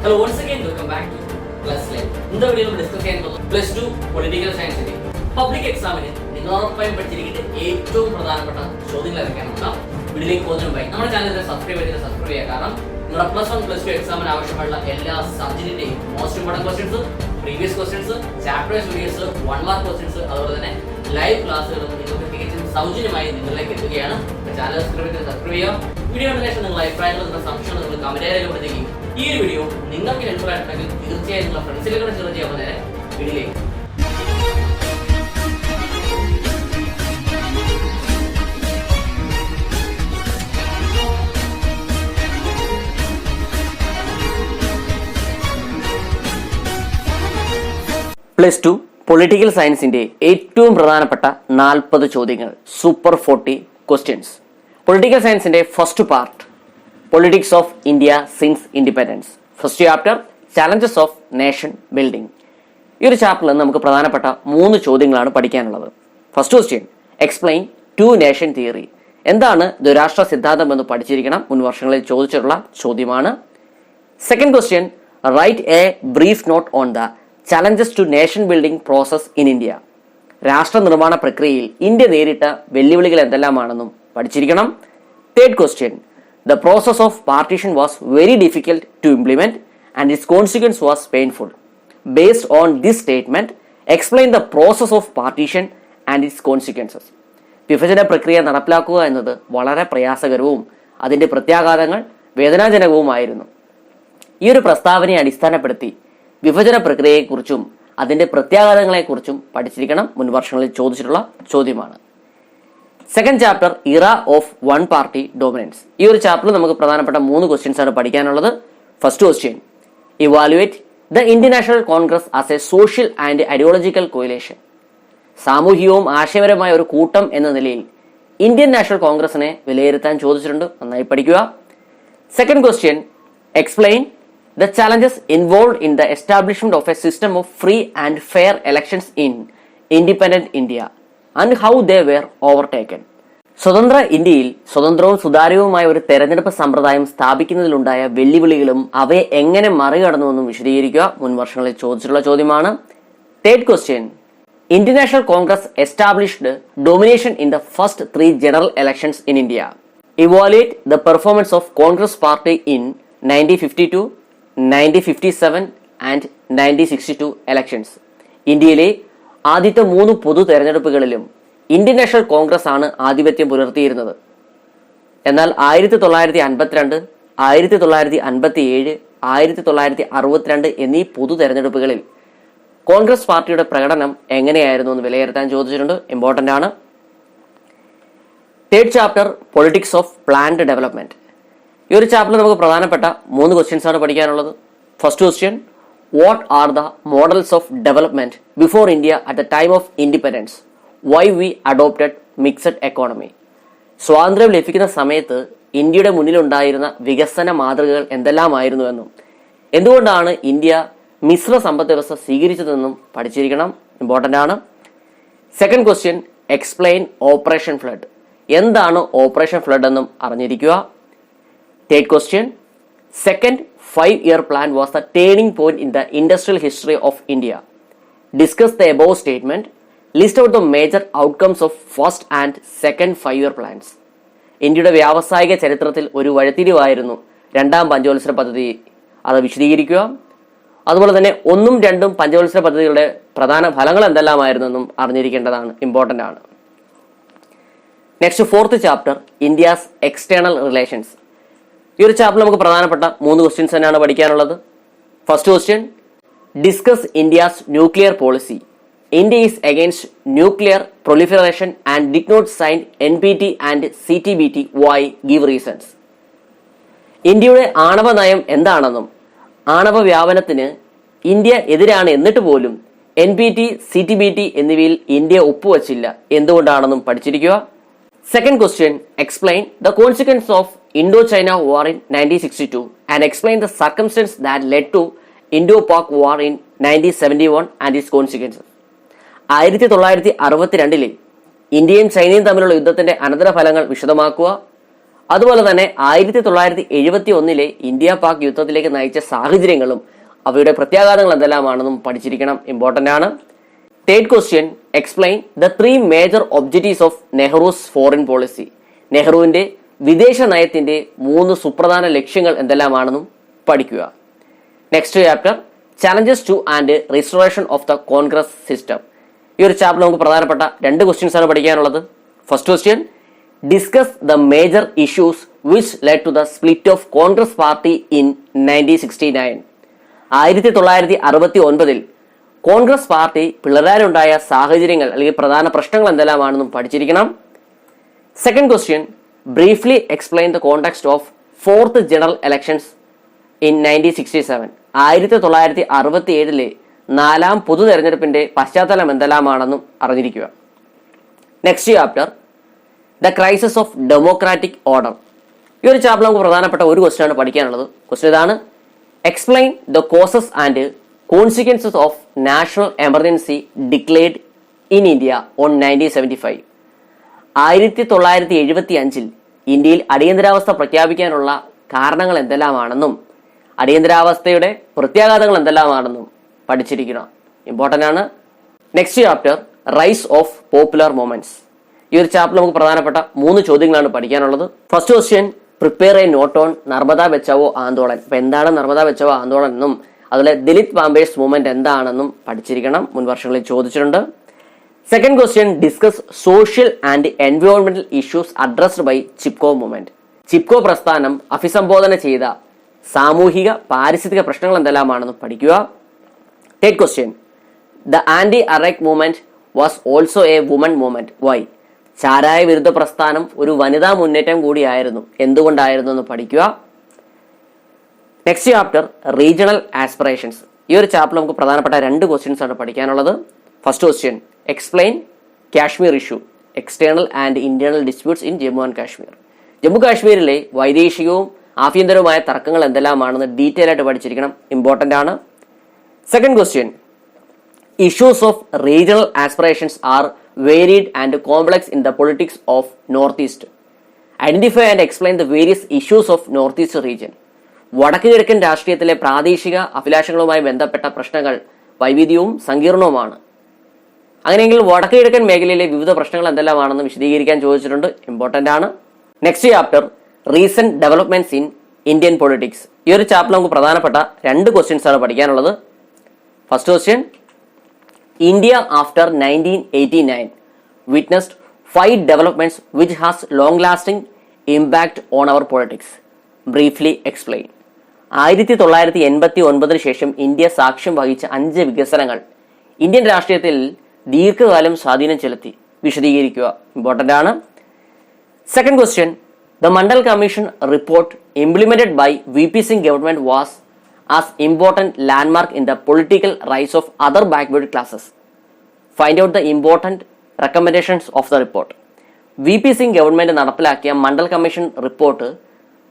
Hello, once again welcome back to Plus Live. ഇന്നത്തെ വീഡിയോയിൽ നമ്മൾ ഡിസ്കസ് ചെയ്യാൻ പോകുന്നത് പ്ലസ് 2 പൊളിറ്റിക്കൽ സയൻസിന്റെ പബ്ലിക് എക്സാമിന് നിങ്ങൾ ഉറപ്പായും പഠിച്ചിരിക്കേണ്ട ഏറ്റവും പ്രധാനപ്പെട്ട ചോദ്യങ്ങൾ ഏതൊക്കെയാണെന്ന് വീഡിയോയിലേക്ക് പോകുന്നതിന് മുമ്പായി നമ്മുടെ ചാനൽ സബ്സ്ക്രൈബ് ചെയ്യുക. കാരണം നിങ്ങളുടെ പ്ലസ് 1 പ്ലസ് 2 എക്സാമിന് ആവശ്യമുള്ള എല്ലാ സബ്ജക്റ്റിന്റെയും most important questions, previous questions, chapters videos, 1 mark questions, അതുപോലെ തന്നെ ലൈവ് ക്ലാസ്സുകളും നിങ്ങൾക്ക് തികച്ചും സൗജന്യമായി നിങ്ങളിലേക്ക് എത്തുകയാണ്. ചാനൽ സബ്സ്ക്രൈബ് ചെയ്യുക. വീഡിയോ കണ്ട ശേഷം നിങ്ങൾ അഭിപ്രായങ്ങൾ, നിങ്ങളുടെ സംശയങ്ങൾ നിങ്ങൾ കമന്റ് രേഖപ്പെടുത്തുകയും ഈ ഒരു വീഡിയോ നിങ്ങൾക്ക് ഹെൽപ്ഫുൾ ആയിട്ടുണ്ടെങ്കിൽ തീർച്ചയായും നിങ്ങളുടെ ഫ്രണ്ട്സിലേക്ക് ഷെയർ ചെയ്യാൻ നേരെ വീഡിയോയിലേക്ക്. പ്ലസ് 2 പൊളിറ്റിക്കൽ സയൻസിന്റെ ഏറ്റവും പ്രധാനപ്പെട്ട 40 ചോദ്യങ്ങൾ, സൂപ്പർ 40 ക്വസ്റ്റ്യൻസ്. പൊളിറ്റിക്കൽ സയൻസിന്റെ first part, politics of India since independence. First chapter, challenges of nation building. ഈ ഒരു ചാപ്റ്ററിൽ നിന്ന് നമുക്ക് പ്രധാനപ്പെട്ട 3 ചോദ്യങ്ങളാണ് പഠിക്കാനുള്ളത്. First question, explain two nation theory. എന്താണ് ദ്വിരാഷ്ട്ര സിദ്ധാന്തം എന്ന് പഠിച്ചിരിക്കണം, മുൻ വർഷങ്ങളിൽ ചോദിച്ചിട്ടുള്ള ചോദ്യമാണ്. Second question, write a brief note on the challenges to nation building process in India. രാഷ്ട്ര നിർമ്മാണ പ്രക്രിയയിൽ ഇന്ത്യ നേരിട്ട വെല്ലുവിളികൾ എന്തെല്ലാമാണെന്നും പഠിച്ചിരിക്കണം. Third question, the process of partition was very difficult to implement and its consequence was painful. Based on this statement explain the process of partition and its consequences. വിഭജന പ്രക്രിയ നടപ്പിലാക്കുക എന്നത് വളരെ പ്രയാസകരവും അതിന്റെ പ്രത്യാഘാതങ്ങൾ വേദനാജനകവുമായിരുന്നു. ഈ ഒരു പ്രസ്താവനയെ അടിസ്ഥാനപ്പെടുത്തി വിഭജന പ്രക്രിയയെക്കുറിച്ചും അതിന്റെ പ്രത്യാഘാതങ്ങളെക്കുറിച്ചും പഠിച്ചിരിക്കണം, മുൻ വർഷങ്ങളിൽ ചോദിച്ചിട്ടുള്ള ചോദ്യമാണ്. സെക്കൻഡ് ചാപ്റ്റർ, ഇറ ഓഫ് വൺ പാർട്ടി ഡോമിനൻസ്. ഈ ഒരു ചാപ്റ്ററിൽ നമുക്ക് പ്രധാനപ്പെട്ട 3 ക്വസ്റ്റ്യൻസ് ആണ് പഠിക്കാനുള്ളത്. First question, evaluate the Indian national Congress as A social and ideological coalition. സാമൂഹികവും ആശയപരമായ ഒരു കൂട്ടം എന്ന നിലയിൽ ഇന്ത്യൻ നാഷണൽ കോൺഗ്രസിനെ വിലയിരുത്താൻ ചോദിച്ചിട്ടുണ്ട്, നന്നായി പഠിക്കുക. Second question, explain the challenges involved in the establishment of a system of free and fair elections in independent India and how they were overtaken. സ്വതന്ത്ര ഇന്ത്യയിൽ സ്വതന്ത്രവും സുതാര്യവുമായ ഒരു തെരഞ്ഞെടുപ്പ് സമ്പ്രദായം സ്ഥാപിക്കുന്നതിലുണ്ടായ വെല്ലുവിളികളും അവയെ എങ്ങനെ മറികടന്നുവെന്നും വിശദീകരിക്കുക, മുൻ വർഷങ്ങളിൽ ചോദിച്ചിട്ടുള്ള ചോദ്യമാണ്. Third question, Indian national Congress established domination in the first 3 general elections in India. Evaluate the performance of Congress party in 1952, 1957 and 1962 elections. ഇന്ത്യയിലെ ആദ്യത്തെ 3 പൊതു തെരഞ്ഞെടുപ്പുകളിലും ഇന്ത്യൻ നാഷണൽ കോൺഗ്രസ് ആണ് ആധിപത്യം പുലർത്തിയിരുന്നത്. എന്നാൽ 1952, 1957, 1962 എന്നീ പൊതു തെരഞ്ഞെടുപ്പുകളിൽ കോൺഗ്രസ് പാർട്ടിയുടെ പ്രകടനം എങ്ങനെയായിരുന്നു എന്ന് വിലയിരുത്താൻ ചോദിച്ചിട്ടുണ്ട്, ഇമ്പോർട്ടന്റ് ആണ്. Third chapter, politics of planned development. ഈ ഒരു ചാപ്റ്ററിൽ നമുക്ക് പ്രധാനപ്പെട്ട 3 ക്വസ്റ്റ്യൻസ് ആണ് പഠിക്കാനുള്ളത്. First question, what are the models of development before India at the time of independence, why we adopted mixed economy. സ്വാതന്ത്ര്യം ലഭിക്കുന്ന സമയത്ത് ഇന്ത്യയുടെ മുന്നിലുണ്ടായിരുന്ന വികസന മാതൃകകൾ എന്തെല്ലാമായിരുന്നുവെന്നും എന്തുകൊണ്ടാണ് ഇന്ത്യ മിശ്ര സമ്പദ് വ്യവസ്ഥ സ്വീകരിച്ചതെന്നും പഠിച്ചിരിക്കണം, ഇമ്പോർട്ടന്റ് ആണ്. Second question, explain operation flood. എന്താണ് ഓപ്പറേഷൻ ഫ്ലഡ് എന്നും അറിഞ്ഞിരിക്കുക. Third question, second 5-year plan was the turning point in the industrial history of India. Discuss the above statement. List out the major outcomes of first and second 5-year plans. ഇന്ത്യയുടെ വ്യാവസായിക ചരിത്രത്തിൽ ഒരു വഴിത്തിരിവായിരുന്നു 2ാം പഞ്ചവത്സര പദ്ധതി, അത് വിശദീകരിക്കുക. അതുപോലെ തന്നെ 1ഉം 2ഉം പഞ്ചവത്സര പദ്ധതികളുടെ പ്രധാന ഫലങ്ങൾ എന്തെല്ലാമായിരുന്നെന്നും അറിഞ്ഞിരിക്കേണ്ടതാണ്, ഇമ്പോർട്ടന്റ് ആണ്. Next, fourth chapter, India's external relations. ഈ ഒരു ചാപ്റ്ററിൽ നമുക്ക് പ്രധാനപ്പെട്ട 3 ക്വസ്റ്റ്യൻസ് തന്നെയാണ് പഠിക്കാനുള്ളത്. First question, discuss India's nuclear policy. India is against nuclear proliferation and did not sign NPT and CTBT. Why? Give reasons. ഇന്ത്യയുടെ ആണവ നയം എന്താണെന്നും ആണവ വ്യാപനത്തിന് ഇന്ത്യ എതിരാണ് എന്നിട്ട് പോലും NPT, CTBT എന്നിവയിൽ ഇന്ത്യ ഒപ്പുവച്ചില്ല, എന്തുകൊണ്ടാണെന്നും പഠിച്ചിരിക്കുക. Second question, explain the consequence of Indo-China War in 1962 and explain the circumstances that led to Indo-Pak War in 1971 and its consequences. 1962 ഇന്ത്യയും ചൈനയും തമ്മിലുള്ള യുദ്ധത്തിന്റെ അനന്തരഫലങ്ങൾ വിശദമാക്കുക. അതുപോലെ തന്നെ 1971 ഇന്ത്യ പാക് യുദ്ധത്തിലേക്ക് നയിച്ച സാഹചര്യങ്ങളും അവയുടെ പ്രത്യാഘാതങ്ങൾ എന്തെല്ലാമാണെന്നും പഠിച്ചിരിക്കണം, ഇമ്പോർട്ടന്റ് ആണ്. Third question, explain the 3 major objectives of Nehru's foreign policy. നെഹ്റുവിന്റെ വിദേശ നയത്തിന്റെ 3 സുപ്രധാന ലക്ഷ്യങ്ങൾ എന്തെല്ലാമാണെന്നും പഠിക്കുക. Next chapter, challenges to and restoration of the Congress system. ഈ ഒരു ചാപ്റ്റർ നമുക്ക് പ്രധാനപ്പെട്ട 2 ക്വസ്റ്റ്യൻസ് ആണ് പഠിക്കാനുള്ളത്. First question, discuss the major issues which led to the split of Congress party in 1969. 1969 Congress party പിളരാനുണ്ടായ സാഹചര്യങ്ങൾ അല്ലെങ്കിൽ പ്രധാന പ്രശ്നങ്ങൾ എന്തെല്ലാമാണെന്നും പഠിച്ചിരിക്കണം. Second question, briefly explain the context of 4th general elections in 1967. 1967 4ാം പൊതു തെരഞ്ഞെടുപ്പിന്റെ പശ്ചാത്തലം എന്തെല്ലാമാണെന്നും അറിഞ്ഞിരിക്കുക. Next chapter, the crisis of democratic order. ഈ ഒരു ചാപ്റ്റർ നമുക്ക് പ്രധാനപ്പെട്ട ഒരു ക്വസ്റ്റ്യൻ ആണ് പഠിക്കാനുള്ളത്. ക്വസ്റ്റ്യൻ ഇതാണ്, explain the causes and consequences of national emergency declared in India on 1975. 1975 ഇന്ത്യയിൽ അടിയന്തരാവസ്ഥ പ്രഖ്യാപിക്കാനുള്ള കാരണങ്ങൾ എന്തെല്ലാമാണെന്നും അടിയന്തരാവസ്ഥയുടെ പ്രത്യാഘാതങ്ങൾ എന്തെല്ലാമാണെന്നും പഠിച്ചിരിക്കണം, ഇമ്പോർട്ടന്റ് ആണ്. Next chapter, rise of popular movements. ഈ ഒരു ചാപ്റ്റർ നമുക്ക് പ്രധാനപ്പെട്ട 3 ചോദ്യങ്ങളാണ് പഠിക്കാനുള്ളത്. First question, prepare a note on Narmada Bachao Andolan. അപ്പൊ എന്താണ് നർമ്മദ ബച്ചാവോ ആന്തോളൻ എന്നും അതുപോലെ ദലിത് പാമ്പേഴ്സ് മൂവ്മെന്റ് എന്താണെന്നും പഠിച്ചിരിക്കണം, മുൻ വർഷങ്ങളിൽ ചോദിച്ചിട്ടുണ്ട്. Second question, discuss social and എൻവയോൺമെന്റൽ issues addressed by Chipko movement. Chipko പ്രസ്ഥാനം അഭിസംബോധന ചെയ്ത സാമൂഹിക പാരിസ്ഥിതിക പ്രശ്നങ്ങൾ എന്തെല്ലാമാണെന്ന് പഠിക്കുക. Third question, the anti arrack movement was also a woman movement. Why? ചാരായ വിരുദ്ധ പ്രസ്ഥാനം ഒരു വനിതാ മുന്നേറ്റം കൂടിയായിരുന്നു, എന്തുകൊണ്ടായിരുന്നു എന്ന് പഠിക്കുക. Next chapter, regional aspirations. ഈ ഒരു ചാപ്റ്റർ നമുക്ക് പ്രധാനപ്പെട്ട 2 ക്വസ്റ്റ്യൻസ് ആണ് പഠിക്കാനുള്ളത്. First question, explain Kashmir issue, external and internal disputes in Jammu and Kashmir. Jammu കാശ്മീരിലെ വൈദേശികവും ആഭ്യന്തരവുമായ തർക്കങ്ങൾ എന്തെല്ലാമാണെന്ന് ഡീറ്റെയിൽ ആയിട്ട് പഠിച്ചിരിക്കണം, ഇമ്പോർട്ടന്റ് ആണ്. Second question, issues of regional aspirations are varied and complex in the politics of North East. Identify and explain the various issues of North East region. വടക്ക് കിഴക്കൻ രാഷ്ട്രീയത്തിലെ പ്രാദേശിക അഭിലാഷങ്ങളുമായി ബന്ധപ്പെട്ട പ്രശ്നങ്ങൾ വൈവിധ്യവും സങ്കീർണവുമാണ്. അങ്ങനെയെങ്കിൽ വടക്ക് കിഴക്കൻ മേഖലയിലെ വിവിധ പ്രശ്നങ്ങൾ എന്തെല്ലാമാണെന്ന് വിശദീകരിക്കാൻ ചോദിച്ചിട്ടുണ്ട്, ഇമ്പോർട്ടന്റ് ആണ്. Next chapter, recent developments in Indian politics. ഈ ഒരു ചാപ്റ്റർ നമുക്ക് പ്രധാനപ്പെട്ട 2 ക്വസ്റ്റ്യൻസ് ആണ് പഠിക്കാനുള്ളത്. First question, India after 1989 witnessed 5 developments which has long lasting impact on our politics. Briefly explain. 1989 ശേഷം ഇന്ത്യ സാക്ഷ്യം വഹിച്ച 5 വികസനങ്ങൾ ഇന്ത്യൻ രാഷ്ട്രീയത്തിൽ ദീർഘകാലം സ്വാധീനം ചെലുത്തി, വിശദീകരിക്കുക, ഇമ്പോർട്ടന്റ് ആണ്. Second question, the Mandal commission report implemented by VP Singh government was as important landmark in the political rise of other backward classes. Find out the important recommendations of the report. VP Singh government നടപ്പിലാക്കിയ Mandal commission report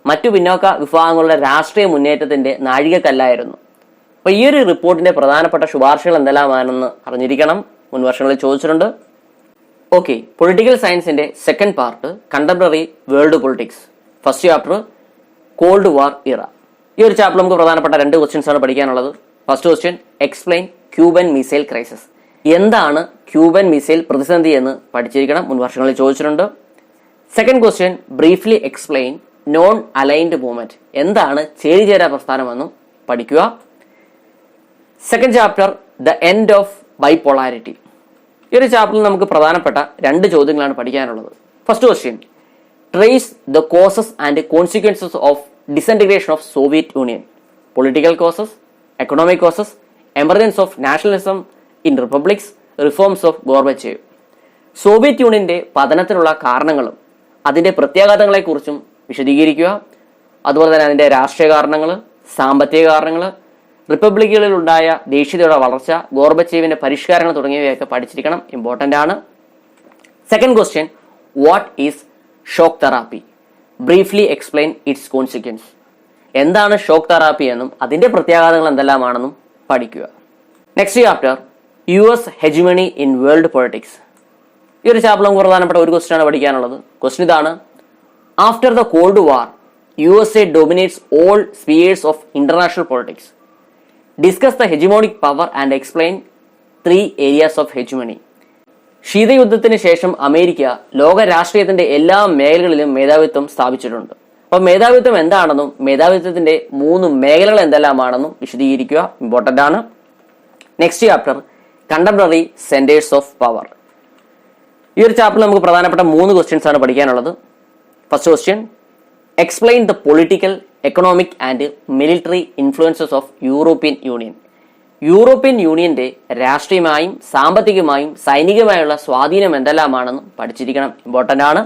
മറ്റു പിന്നോക്ക വിഭാഗങ്ങളുടെ രാഷ്ട്രീയ മുന്നേറ്റത്തിന്റെ നാഴികക്കല്ലായിരുന്നു. അപ്പൊ ഈ ഒരു റിപ്പോർട്ടിന്റെ പ്രധാനപ്പെട്ട ശുപാർശകൾ എന്തെല്ലാമാണെന്ന് അറിഞ്ഞിരിക്കണം, മുൻ വർഷങ്ങളിൽ ചോദിച്ചിട്ടുണ്ട്. ഓക്കെ, പൊളിറ്റിക്കൽ സയൻസിന്റെ second part, contemporary world politics. First chapter, called വാർ ഇറ. ഈ ഒരു ചാപ്റ്റർ നമുക്ക് പ്രധാനപ്പെട്ട 2 ക്വസ്റ്റ്യൻസ് ആണ് പഠിക്കാനുള്ളത്. First question, explain Cuban missile crisis. എന്താണ് ക്യൂബൻ മിസൈൽ പ്രതിസന്ധി എന്ന് പഠിച്ചിരിക്കണം, മുൻ വർഷങ്ങളിൽ ചോദിച്ചിട്ടുണ്ട്. Second question, briefly explain non aligned movement. എന്താണ് ചേരിചേരാ പ്രസ്ഥാനമെന്നും പഠിക്കുക. Second chapter, the end of bipolarity. ഈ ഒരു ചാപ്റ്ററിൽ നമുക്ക് പ്രധാനപ്പെട്ട 2 ചോദ്യങ്ങളാണ് പഠിക്കാനുള്ളത്. First question, trace the causes and consequences of disintegration of Soviet Union. Political causes, economic causes, emergence of nationalism in republics, reforms of Gorbachev. Soviet യൂണിയന്റെ പതനത്തിനുള്ള കാരണങ്ങളും അതിന്റെ പ്രത്യാഘാതങ്ങളെക്കുറിച്ചും വിശദീകരിക്കുക. അതുപോലെ തന്നെ അതിന്റെ രാഷ്ട്രീയ കാരണങ്ങൾ, സാമ്പത്തിക കാരണങ്ങൾ, റിപ്പബ്ലിക്കുകളിൽ ഉണ്ടായ ദേശീയതയുടെ വളർച്ച, ഗോർബച്ചേവിന്റെ പരിഷ്കാരങ്ങൾ തുടങ്ങിയവയൊക്കെ പഠിച്ചിരിക്കണം, ഇമ്പോർട്ടന്റ് ആണ്. Second question, what is shock therapy? Briefly explain its consequence. എന്താണ് ഷോക്ക് തെറാപ്പി എന്നും അതിന്റെ പ്രത്യാഘാതങ്ങൾ എന്തെല്ലാമാണെന്നും പഠിക്കുക. Next chapter, US hegemony in world politics. ഈ ഒരു ചാപ്റ്റർ നമുക്ക് പ്രധാനപ്പെട്ട ഒരു ക്വസ്റ്റ്യൻ ആണ് പഠിക്കാനുള്ളത്. ക്വസ്റ്റ്യൻ ഇതാണ്, After the Cold War, USA dominates all spheres of international politics. Discuss the hegemonic power and explain 3 areas of hegemony. ശീതയുദ്ധത്തിന് ശേഷം അമേരിക്ക ലോക രാഷ്ട്രീയത്തിന്റെ എല്ലാ മേഖലകളിലും മേധാവിത്വം സ്ഥാപിച്ചിട്ടുണ്ട്. അപ്പോൾ മേധാവിത്വം എന്താണെന്നും മേധാവിത്വത്തിന്റെ 3 മേഖലകൾ എന്തെല്ലാമാണെന്നും വിശദീകരിക്കുക ഇമ്പോർട്ടന്റ് ആണ്. Next chapter contemporary centres of power. ഈ ഒരു ചാപ്റ്ററിൽ നമുക്ക് പ്രധാനപ്പെട്ട 3 ക്വസ്റ്റ്യൻസ് ആണ് പഠിക്കാനുള്ളത്. First question, explain the political, economic and military influences of European Union. European യൂണിയന്റെ രാഷ്ട്രീയമായും സാമ്പത്തികമായും സൈനികമായുള്ള സ്വാധീനം എന്തെല്ലാമാണെന്ന് പഠിച്ചിരിക്കണം, ഇമ്പോർട്ടന്റ് ആണ്.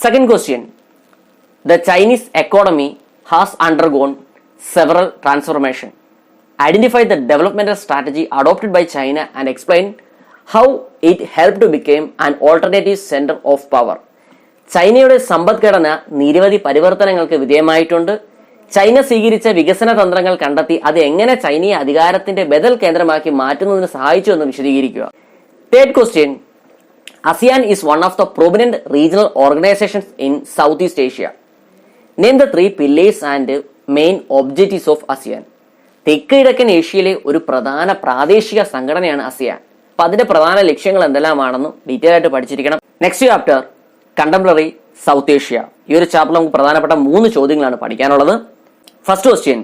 Second question, the Chinese economy has undergone several transformation. Identify the developmental strategy adopted by China and explain how it help to became an alternative centre of power. ചൈനയുടെ സമ്പദ്ഘടന നിരവധി പരിവർത്തനങ്ങൾക്ക് വിധേയമായിട്ടുണ്ട്. ചൈന സ്വീകരിച്ച വികസന തന്ത്രങ്ങൾ കണ്ടെത്തി അത് എങ്ങനെ ചൈനീയ അധികാരത്തിന്റെ ബദൽ കേന്ദ്രമാക്കി മാറ്റുന്നതിന് സഹായിച്ചു എന്ന് വിശദീകരിക്കുക. Third question, ASEAN is one of the prominent regional organizations in Southeast Asia. Name the 3 pillars and main objectives of ASEAN. തെക്ക് കിഴക്കൻ ഏഷ്യയിലെ ഒരു പ്രധാന പ്രാദേശിക സംഘടനയാണ് ASEAN. അപ്പൊ അതിന്റെ പ്രധാന ലക്ഷ്യങ്ങൾ എന്തെല്ലാമാണെന്നും ഡീറ്റെയിൽ ആയിട്ട് പഠിച്ചിരിക്കണം. Next chapter contemporary South Asia. ഈ ഒരു ചാപ്റ്ററിൽ നമുക്ക് പ്രധാനപ്പെട്ട 3 ചോദ്യങ്ങളാണ് പഠിക്കാനുള്ളത്. First question,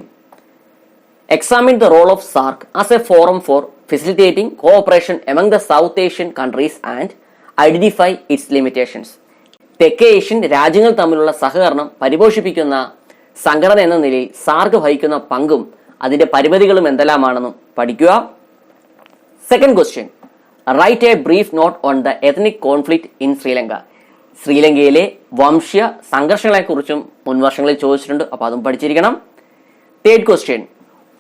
examine the role of SAARC as a forum for facilitating cooperation among the South Asian countries and identify its limitations. തെക്കേ ഏഷ്യൻ രാജ്യങ്ങൾ തമ്മിലുള്ള സഹകരണം പരിപോഷിപ്പിക്കുന്ന സംഘടന എന്ന നിലയിൽ സാർക്ക് വഹിക്കുന്ന പങ്കും അതിന്റെ പരിമിതികളും എന്തെല്ലാമാണെന്നും പഠിക്കുക. Second question, write a brief note on the ethnic conflict in Sri Lanka. ശ്രീലങ്കയിലെ വംശീയ സംഘർഷങ്ങളെക്കുറിച്ചും മുൻവർഷങ്ങളിൽ ചോദിച്ചിട്ടുണ്ട്, അപ്പോൾ അതും പഠിച്ചിരിക്കണം. Third question,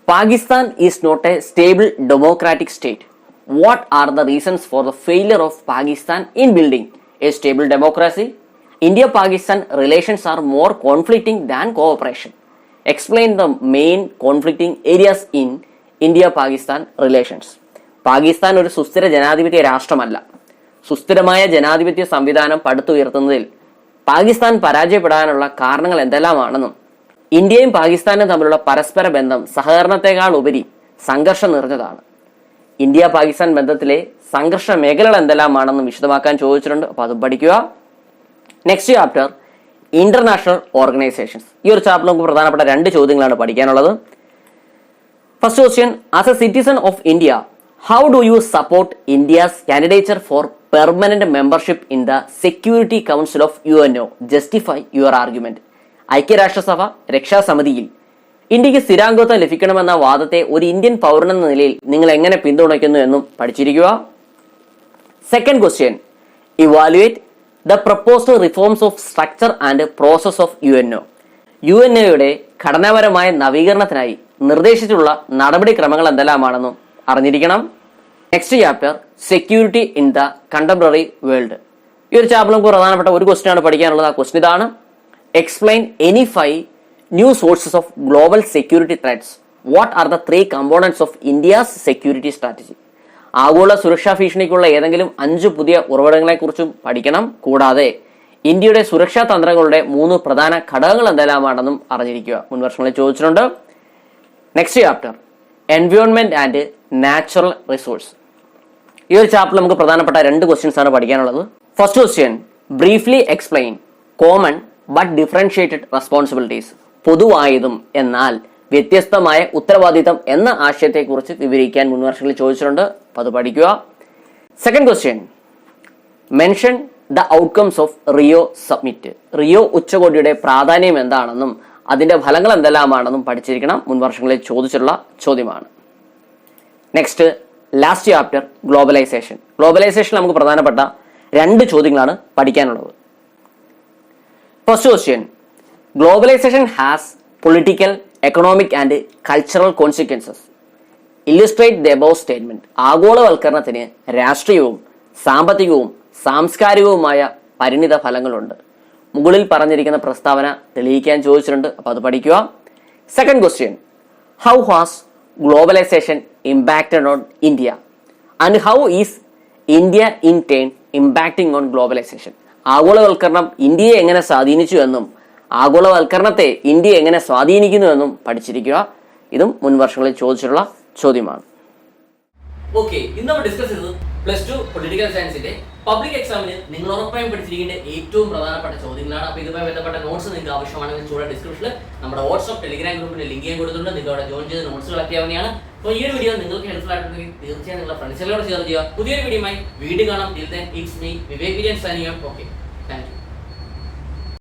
Pakistan is not a stable democratic state. What are the reasons for the failure of Pakistan in building a stable democracy? India Pakistan relations are more conflicting than cooperation. Explain the main conflicting areas in India Pakistan relations. Pakistan ഒരു സുസ്ഥിര ജനാധിപത്യ രാഷ്ട്രമല്ല. സുസ്ഥിരമായ ജനാധിപത്യ സംവിധാനം പടുത്തുയർത്തുന്നതിൽ പാകിസ്ഥാൻ പരാജയപ്പെടാനുള്ള കാരണങ്ങൾ എന്തെല്ലാമാണെന്നും ഇന്ത്യയും പാകിസ്ഥാനും തമ്മിലുള്ള പരസ്പര ബന്ധം സഹകരണത്തെക്കാൾ ഉപരി സംഘർഷം നിറഞ്ഞതാണ്. ഇന്ത്യ പാകിസ്ഥാൻ ബന്ധത്തിലെ സംഘർഷ മേഖലകൾ എന്തെല്ലാമാണെന്നും വിശദമാക്കാൻ ചോദിച്ചിട്ടുണ്ട്, അപ്പോൾ അതും പഠിക്കുക. Next chapter international organisations. ഈ ഒരു ചാപ്റ്ററിൽ നമുക്ക് പ്രധാനപ്പെട്ട 2 ചോദ്യങ്ങളാണ് പഠിക്കാനുള്ളത്. First question, as A citizen of India, how do you support India's candidature for permanent membership in the Security Council of UNO? Justify your argument. ഐക്യരാഷ്ട്രസഭ രക്ഷാസമിതിയിൽ ഇന്ത്യക്ക് സ്ഥിരാംഗത്വം ലഭിക്കണമെന്ന വാദത്തെ ഒരു ഇന്ത്യൻ പൗരനെന്ന നിലയിൽ നിങ്ങൾ എങ്ങനെ പിന്തുണയ്ക്കുന്നു എന്നും പഠിച്ചിരിക്കുക. Second question, evaluate the proposed reforms of structure and process of UNO. UNOയുടെ ഘടനാപരമായ നവീകരണത്തിനായി നിർദ്ദേശിച്ചിട്ടുള്ള നടപടിക്രമങ്ങൾ എന്തെല്ലാമാണെന്നും അറിഞ്ഞിരിക്കണം. Next chapter security in the contemporary world. ഈ ഒരു ചാപ്റ്ററിൽ നമുക്ക് പ്രധാനപ്പെട്ട ഒരു ക്വസ്റ്റ്യൻ ആണ് പഠിക്കാനുള്ളത്. ആ ക്വസ്റ്റ്യൻ ഇതാണ്, explain any 5 new sources of global security threats. What are the 3 components of India's security strategy. ആഗോള സുരക്ഷാ ഭീഷണിക്കുള്ള ഏതെങ്കിലും 5 പുതിയ ഉറവിടങ്ങളെ കുറിച്ചും പഠിക്കണം. കൂടാതെ ഇന്ത്യയുടെ സുരക്ഷാ തന്ത്രങ്ങളുടെ 3 പ്രധാന ഘടകങ്ങൾ എന്തെല്ലാമാണെന്നും അറിഞ്ഞിരിക്കുക. മുൻവർഷങ്ങളിൽ ചോദിച്ചിട്ടുണ്ട്. Next chapter environment and natural resource. ഈ ഒരു ചാപ്റ്ററിൽ നമുക്ക് പ്രധാനപ്പെട്ട 2 ക്വസ്റ്റ്യൻസ് ആണ് പഠിക്കാനുള്ളത്. First question, briefly explain common but differentiated responsibilities. പൊതുവായതും എന്നാൽ വ്യത്യസ്തമായ ഉത്തരവാദിത്തം എന്ന ആശയത്തെക്കുറിച്ച് വിവരിക്കാൻ മുൻവർഷങ്ങളിൽ ചോദിച്ചിട്ടുണ്ട്, അപ്പോൾ അത് പഠിക്കുക. Second question, mention the outcomes of Rio summit. Rio ഉച്ചകോടിയുടെ പ്രാധാന്യം എന്താണെന്നും അതിന്റെ ഫലങ്ങൾ എന്തെല്ലാമാണെന്നും പഠിച്ചിരിക്കണം. മുൻവർഷങ്ങളിൽ ചോദിച്ചിട്ടുള്ള ചോദ്യമാണ്. Next last chapter globalization. Globalization നമുക്ക് പ്രധാനപ്പെട്ട 2 ചോദ്യങ്ങളാണ് പഠിക്കാനുള്ളത്. First question, globalization has political, economic and cultural consequences. Illustrate the above statement. ആഗോളവൽക്കരണത്തിന് രാഷ്ട്രീയവും സാമ്പത്തികവും സാംസ്കാരികവുമായ പരിണിത ഫലങ്ങളുണ്ട്. മുകളിൽ പറഞ്ഞിരിക്കുന്ന പ്രസ്താവന തെളിയിക്കാൻ ചോദിച്ചിട്ടുണ്ട്, അപ്പോൾ അത് പഠിക്കുക. Second question, how has globalization impacted on India and how is India in turn impacting on globalization. ആഗോളവൽക്കരണം ഇന്ത്യയെ എങ്ങനെ സ്വാധീനിച്ചു എന്നും ആഗോളവൽക്കരണത്തെ ഇന്ത്യ എങ്ങനെ സ്വാധീനിക്കുന്നുവെന്നും പഠിച്ചിരിക്കുക. ഇതും മുൻ വർഷങ്ങളിൽ ചോദിച്ചിട്ടുള്ള ചോദ്യമാണ്. ഓക്കെ, ഇന്ന് നമ്മൾ ഡിസ്കസ് ചെയ്തത് +2 പൊളിറ്റിക്കൽ സയൻസിന്റെ പബ്ലിക് എക്സാമിന് നിങ്ങൾ ഉറപ്പായും പഠിച്ചിരിക്കേണ്ട ഏറ്റവും പ്രധാനപ്പെട്ട ചോദ്യങ്ങളാണ്. അപ്പോൾ ഇതുമായി ബന്ധപ്പെട്ട നോട്ട്സ് നിങ്ങൾക്ക് ആവശ്യമാണെങ്കിൽ ചൂടെ ഡിസ്ക്രിപ്ഷനിൽ നമ്മുടെ വാട്സ്ആപ്പ് ടെലിഗ്രാം ഗ്രൂപ്പിന്റെ ലിങ്ക് ഞാൻ കൊടുത്തിട്ടുണ്ട്. നിങ്ങൾക്ക് അവിടെ ജോയിൻ ചെയ്ത് നോട്ട്സ് കളക്ട് ചെയ്യാവുന്നതാണ്. അപ്പോൾ ഈ ഒരു വീഡിയോ നിങ്ങൾക്ക് ഹെൽപ്ഫുൾ ആയിട്ടുണ്ടെങ്കിൽ തീർച്ചയായും നിങ്ങളുടെ ഫ്രണ്ട്സിനോട് ഷെയർ ചെയ്യുക. പുതിയൊരു വീഡിയോയുമായി വീണ്ടും കാണാം. Till then it's me Vivek Vijayan signing off. Okay, thank you.